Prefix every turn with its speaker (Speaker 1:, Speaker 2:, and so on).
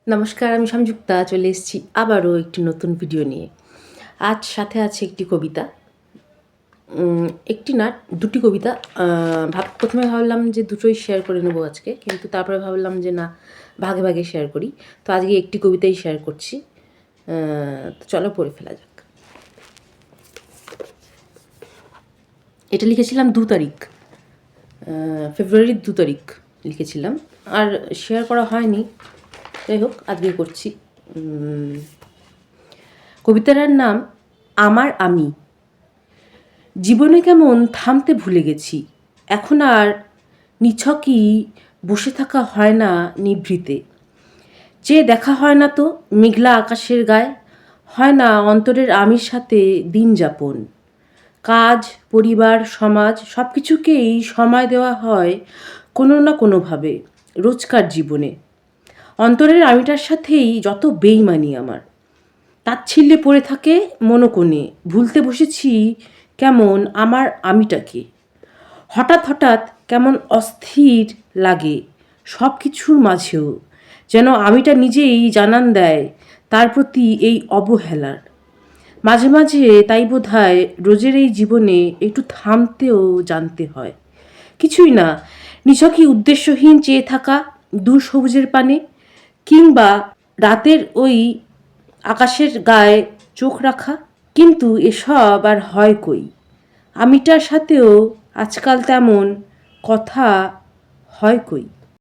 Speaker 1: নমস্কার, আমি সংযুক্তা চলে এসেছি আবারও একটি নতুন ভিডিও নিয়ে। আজ সাথে আছে একটি কবিতা, একটি না দুটি কবিতা। প্রথমে ভাবলাম যে দুটোই শেয়ার করে নেবো আজকে, কিন্তু তারপরে ভাবলাম যে না, ভাগে ভাগে শেয়ার করি। তো আজকে একটি কবিতাই শেয়ার করছি। তো চলো পড়ে ফেলা যাক। এটা লিখেছিলাম 2 তারিখ, ফেব্রুয়ারির 2 তারিখ লিখেছিলাম, আর শেয়ার করা হয়নি। যাই হোক, আজকে করছি। কবিতাটার নাম আমার আমি। জীবনে কেমন থামতে ভুলে গেছি, এখন আর নিছকই বসে থাকা হয় না নিভৃতে। যে দেখা হয় না তো মেঘলা আকাশের গায়ে, হয় না অন্তরের আমির সাথে দিন যাপন। কাজ, পরিবার, সমাজ সব কিছুকেই সময় দেওয়া হয় কোনো না কোনোভাবে রোজকার জীবনে। অন্তরের আমিটার সাথেই যত বেইমানি আমার, তাচ্ছিল্যে পড়ে থাকে মনোকোণে। ভুলতে বসেছি কেমন আমার আমিটাকে। হঠাৎ হঠাৎ কেমন অস্থির লাগে সব কিছুর মাঝেও, যেন আমিটা নিজেই জানান দেয় তার প্রতি এই অবহেলার। মাঝে মাঝে তাই বোধহয় রোজের এই জীবনে একটু থামতেও জানতে হয়। কিছুই না, নিছকই উদ্দেশ্যহীন চেয়ে থাকা দূর সবুজের পানে, কিংবা রাতের ওই আকাশের গায়ে চোখ রাখা। কিন্তু এসব আর হয় কই, আমিটার সাথেও আজকাল তেমন কথা হয় কই।